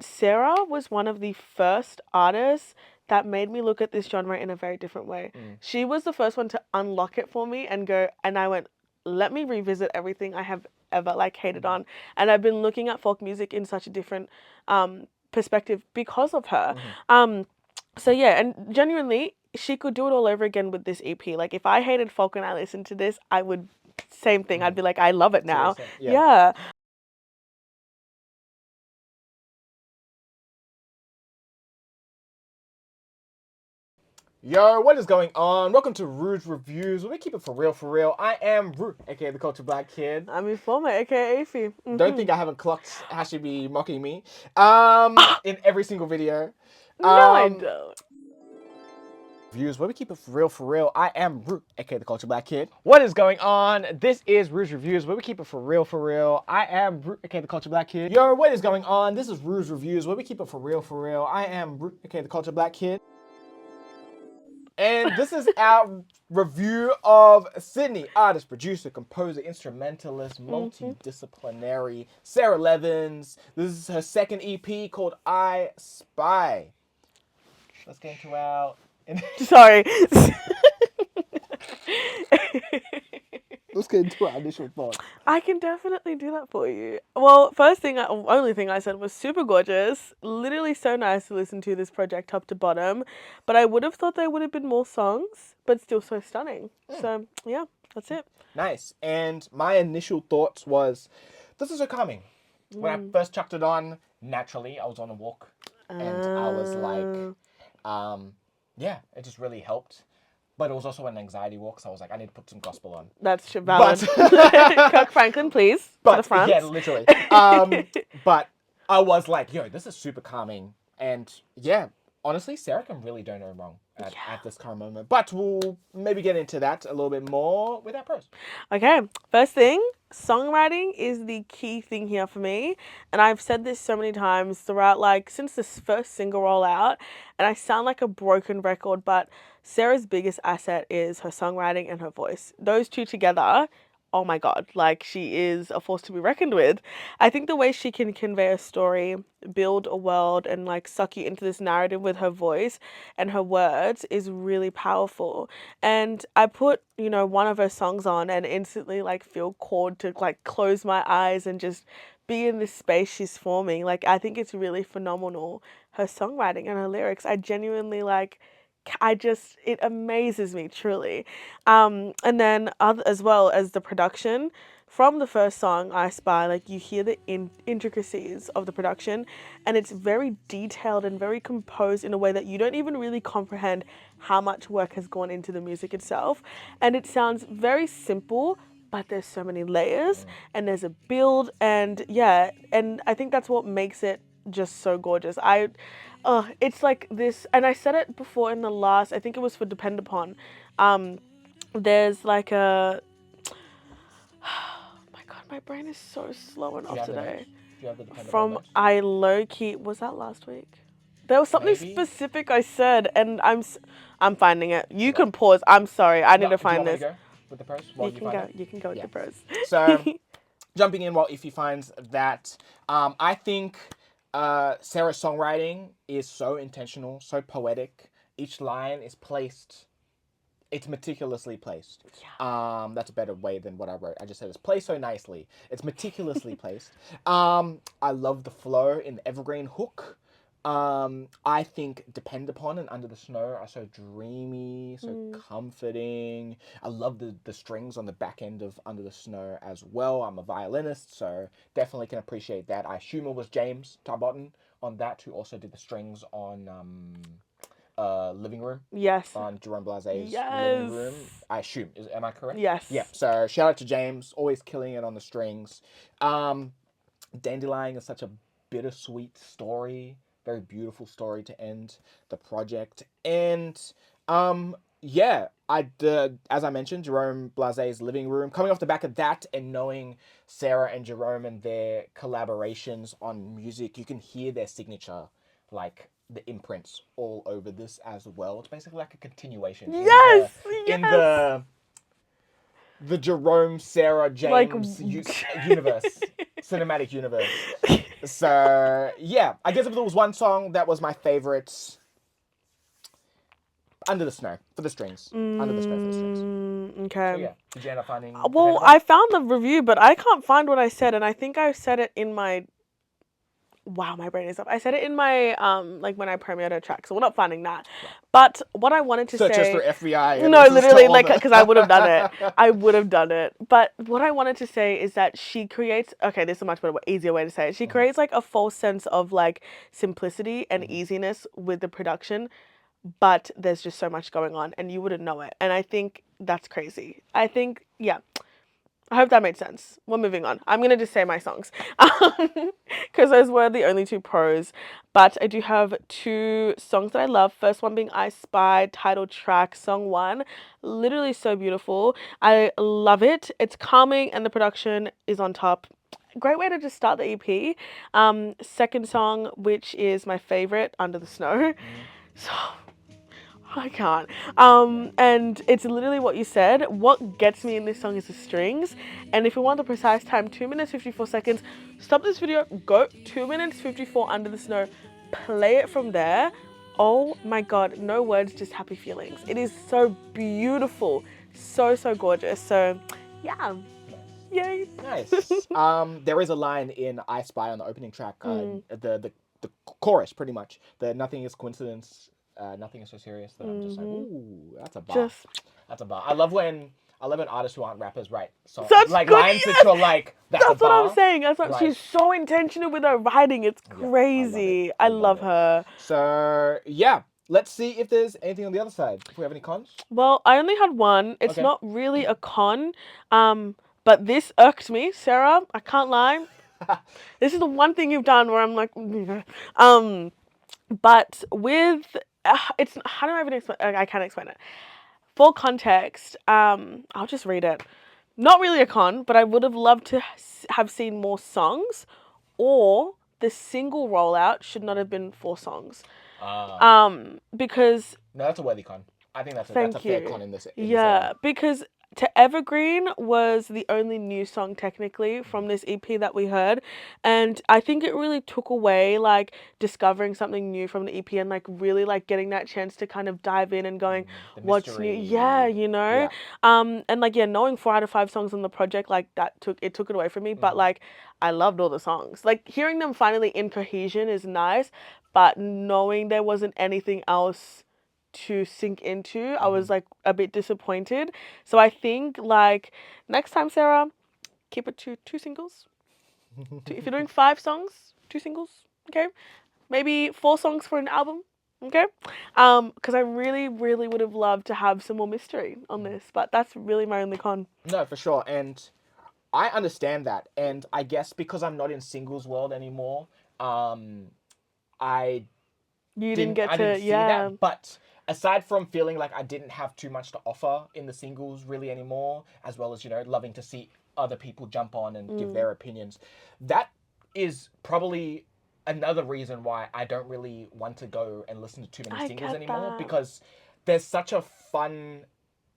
Sarah was one of the first artists that made me look at this genre in a very different way. She was the first one to unlock it for me and go, and I went, let me revisit everything I have ever like hated on. And I've been looking at folk music in such a different perspective because of her. So yeah, and genuinely, she could do it all over again with this EP. Like if I hated folk and I listened to this, I would same thing. I'd be like, I love it now. Seriously? Yeah. Yeah. Yo, what is going on? Welcome to Rouge Reviews, where we keep it for real, for real. I am Rouge, aka the Culture Black Kid. I'm Informer, aka Afi. Don't think I haven't clocked how she be mocking me. In every single video. No, I Um, don't. Reviews, where we keep it for real. I am Rouge, aka the Culture Black Kid. What is going on? This is Rouge Reviews, where we keep it for real, for real. I am Rouge, aka the Culture Black Kid. Yo, what is going on? This is Rouge Reviews, where we keep it for real, for real. I am Rouge, aka the Culture Black Kid. And this is our review of Sydney artist, producer, composer, instrumentalist, multidisciplinary Sarah Levins. This is her second EP called I Spy. Let's get into our... Sorry. Let's get into our initial thoughts. I can definitely do that for you. Well, only thing I said was super gorgeous. Literally so nice to listen to this project top to bottom. But I would have thought there would have been more songs, but still so stunning. So, yeah, that's it. Nice. And my initial thoughts was, this is so calming. When I first chucked it on, naturally, I was on a walk. And I was like, yeah, it just really helped. But it was also an anxiety walk, so I was like, I need to put some gospel on. That's valid. Kirk Franklin, please. For the front. Yeah, literally. But I was like, yo, this is super calming. And yeah, honestly, Sarah can really do no wrong at this current moment. But we'll maybe get into that a little bit more with our pros. Okay, first thing, songwriting is the key thing here for me. And I've said this so many times throughout, like, since this first single rollout, and I sound like a broken record, but Sarah's biggest asset is her songwriting and her voice. Those two together, oh my God, like she is a force to be reckoned with. I think the way she can convey a story, build a world, and like suck you into this narrative with her voice and her words is really powerful. And I put, one of her songs on and instantly like feel called to like close my eyes and just be in this space she's forming. Like I think it's really phenomenal. Her songwriting and her lyrics, I genuinely like it amazes me truly. And then as well as the production from the first song, I Spy, like you hear the intricacies of the production and it's very detailed and very composed in a way that you don't even really comprehend how much work has gone into the music itself. And it sounds very simple, but there's so many layers and there's a build and and I think that's what makes it just so gorgeous. It's like this, and I said it before in the last, I think it was for Depend Upon. There's like a, oh my God, my brain is so slow and off today. Do you have the Depend Upon From notes? I Low Key, was that last week? There was something Maybe. specific I said, and I'm finding it. You can pause. I'm sorry, I need to find do you this. want me to go with the pros? While You find can go. it? You can go with Yeah. the pros. So, jumping in while Ify finds that, I think Sarah's songwriting is so intentional, so poetic. Each line is placed. It's meticulously placed. Yeah. That's a better way than what I wrote. I just said it's placed so nicely. It's meticulously placed. I love the flow in the evergreen hook. I think Depend Upon and Under the Snow are so dreamy, so comforting. I love the strings on the back end of Under the Snow as well. I'm a violinist, so definitely can appreciate that. I assume it was James Tarbotton on that who also did the strings on Living Room. Yes. On Jerome Blase's Yes. Living Room. I assume. Am I correct? Yes. Yeah. So shout out to James, always killing it on the strings. Dandelion is such a bittersweet story. Very beautiful story to end the project. And as I mentioned, Jerome Blase's Living Room. Coming off the back of that and knowing Sarah and Jerome and their collaborations on music, you can hear their signature, like the imprints all over this as well. It's basically like a continuation. Yes. In the Jerome, Sarah, James universe, cinematic universe. So yeah, I guess if there was one song that was my favorite, Under the Snow for the strings. Under the Snow for the strings. So Okay. yeah, did you end up finding Well, Dependable? I found the review, but I can't find what I said, and I think I said it in my. Wow, my brain is up. I said it in my like when I premiered a track, so we're not finding that. Right. But what I wanted to Searches say. for FBI and No, listens to literally, all like, the. because I would have done it. I would have done it. But what I wanted to say is that she creates, okay, this is a much better, easier way to say it. She creates, like, a false sense of, like, simplicity and easiness with the production, but there's just so much going on, and you wouldn't know it. And I think that's crazy. I think, yeah. I hope that made sense. We're moving on. I'm going to just say my songs because those were the only two pros. But I do have two songs that I love. First one being I Spy, title track, song one. Literally so beautiful. I love it. It's calming and the production is on top. Great way to just start the EP. Second song, which is my favorite, Under the Snow. So I can't. And it's literally what you said. What gets me in this song is the strings. And if you want the precise time, 2 minutes 54 seconds. Stop this video. Go 2 minutes 54 Under the Snow. Play it from there. Oh my god, no words, just happy feelings. It is so beautiful, so gorgeous. So, yeah, yay. Nice. There is a line in I Spy on the opening track, the chorus, pretty much. The nothing is coincidence, nothing is so serious that I'm just like, ooh, that's a bar. Just That's a bar. I love when artists who aren't rappers write songs, such like good, lines that yes! you're like, that's a That's what bar. I'm saying. That's what Like, she's so intentional with her writing. It's yeah, crazy. I love love it. her. So yeah, let's see if there's anything on the other side. If we have any cons. Well, I only had one. It's Okay. not really a con. But this irked me, Sarah. I can't lie. This is the one thing you've done where I'm like, but with it's how do I even explain? I can't explain it. For context, I'll just read it. Not really a con, but I would have loved to have seen more songs, or the single rollout should not have been 4 songs. Because No, that's a worthy con. I think that's a thank fair you. con in this. Yeah, because To Evergreen was the only new song technically from this EP that we heard, and I think it really took away like discovering something new from the EP and like really like getting that chance to kind of dive in and going, The what's new? mystery. Yeah, you know. Yeah. And like yeah, knowing 4 out of 5 songs on the project like that took it away from me, but like I loved all the songs. Like hearing them finally in cohesion is nice, but knowing there wasn't anything else to sink into, I was like a bit disappointed. So I think like next time, Sarah, keep it to 2 singles. If you're doing 5 songs, 2 singles, okay? Maybe 4 songs for an album, okay? Because I really would have loved to have some more mystery on this, but that's really my only con. No, for sure, and I understand that, and I guess because I'm not in singles world anymore, I You didn't get I to, didn't see yeah. that. But aside from feeling like I didn't have too much to offer in the singles really anymore, as well as loving to see other people jump on and give their opinions, that is probably another reason why I don't really want to go and listen to too many I singles get anymore, that. because there's such a fun.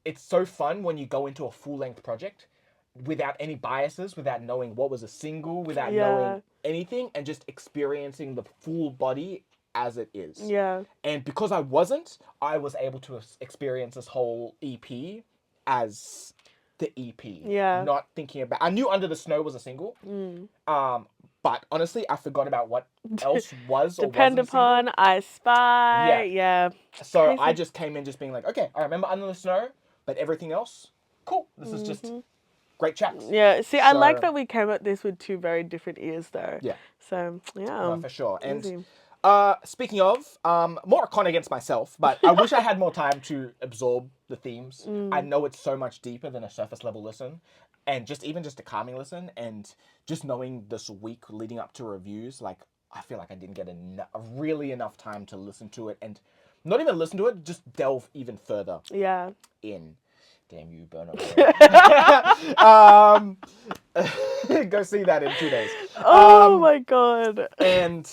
It's so fun when you go into a full length project without any biases, without knowing what was a single, without Yeah. knowing anything, and just experiencing the full body as it is. Yeah. And because I wasn't, I was able to experience this whole EP as the EP. Yeah. Not thinking about. I knew Under the Snow was a single. But honestly, I forgot about what else was or Depend wasn't a single. upon, I Spy. Yeah. So Crazy. I just came in just being like, okay, I remember Under the Snow, but everything else, cool. This is just great tracks. Yeah, see, I like So- that we came at this with 2 very different ears, though. Yeah. So, yeah. No, for sure. And easy. speaking of, more a con against myself, but I wish I had more time to absorb the themes. I know it's so much deeper than a surface level listen, and just a calming listen, and just knowing this week leading up to reviews, like I feel like I didn't get really enough time to listen to it, and not even listen to it, just delve even further Yeah. in. Damn you, Burner. Go see that in 2 days. Oh my god. And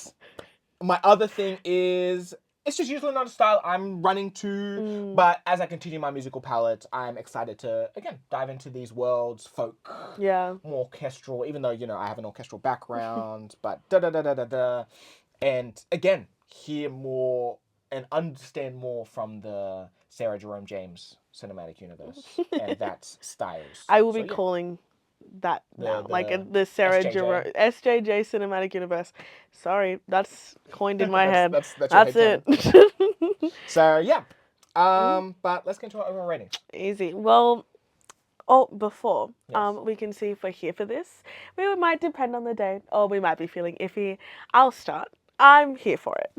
my other thing is, it's just usually not a style I'm running to. But as I continue my musical palette, I'm excited to again dive into these worlds, folk, Yeah. more orchestral. Even though I have an orchestral background, but da da da da da da, and again hear more and understand more from the Sarah Jerome James cinematic universe and that styles. I will So be yeah, calling that now. Like the the Sarah SJJ. Jerome SJJ Cinematic Universe. Sorry, that's coined in my that's head. that's your That's headcanon. it. So yeah. Mm, But let's get into our overall rating. easy. Well, oh, before Yes. we can see if we're here for this. We might depend on the day, or we might be feeling iffy. I'll start. I'm here for it.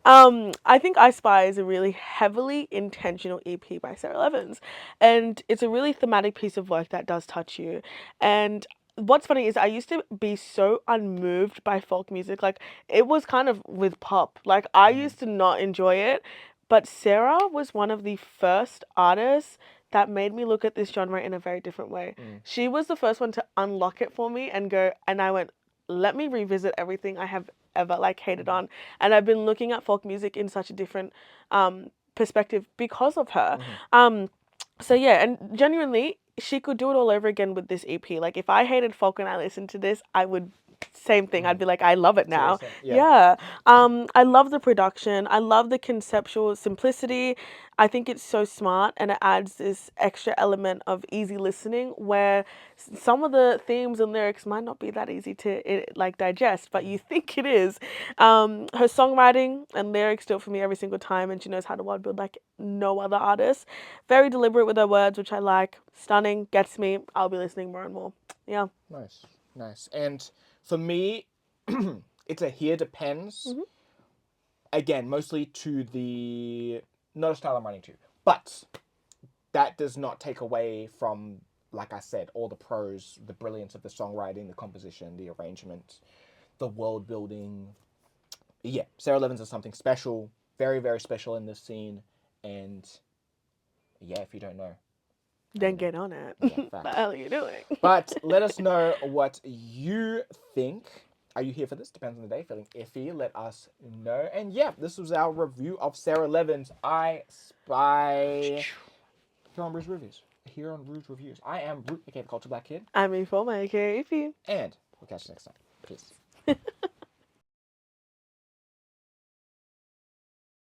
Nice. I think I Spy is a really heavily intentional EP by Sarah Levins, and it's a really thematic piece of work that does touch you. And what's funny is I used to be so unmoved by folk music, like it was kind of with pop. Like I used to not enjoy it, but Sarah was one of the first artists that made me look at this genre in a very different way. She was the first one to unlock it for me and go, and I went, let me revisit everything I have ever like hated on. And I've been looking at folk music in such a different perspective because of her. So yeah, and genuinely, she could do it all over again with this EP. Like if I hated folk and I listened to this, I would same thing. I'd be like, I love it now. Seriously, yeah. Yeah. I love the production. I love the conceptual simplicity. I think it's so smart and it adds this extra element of easy listening where some of the themes and lyrics might not be that easy to like digest, but you think it is. Her songwriting and lyrics do it for me every single time, and she knows how to word build like no other artist. Very deliberate with her words, which I like. Stunning, gets me. I'll be listening more and more. Yeah. Nice, nice. And for me, it's a here depends. Again, mostly to the not a style I'm running to, but that does not take away from, like I said, all the pros, the brilliance of the songwriting, the composition, the arrangement, the world building. Yeah, Sarah Levins is something special, very very special in this scene, and yeah, if you don't know, Then get on it. yeah, The facts. hell are you doing? But let us know what you think. Are you here for this? Depends on the day. Feeling iffy? Let us know. And yeah, this was our review of Sarah Levin's I Spy here on Bruce Reviews. Here on Bruce Reviews. I am Brute, aka the Culture Black Kid, I'm Informa, aka Ify. and we'll catch you next time. Peace.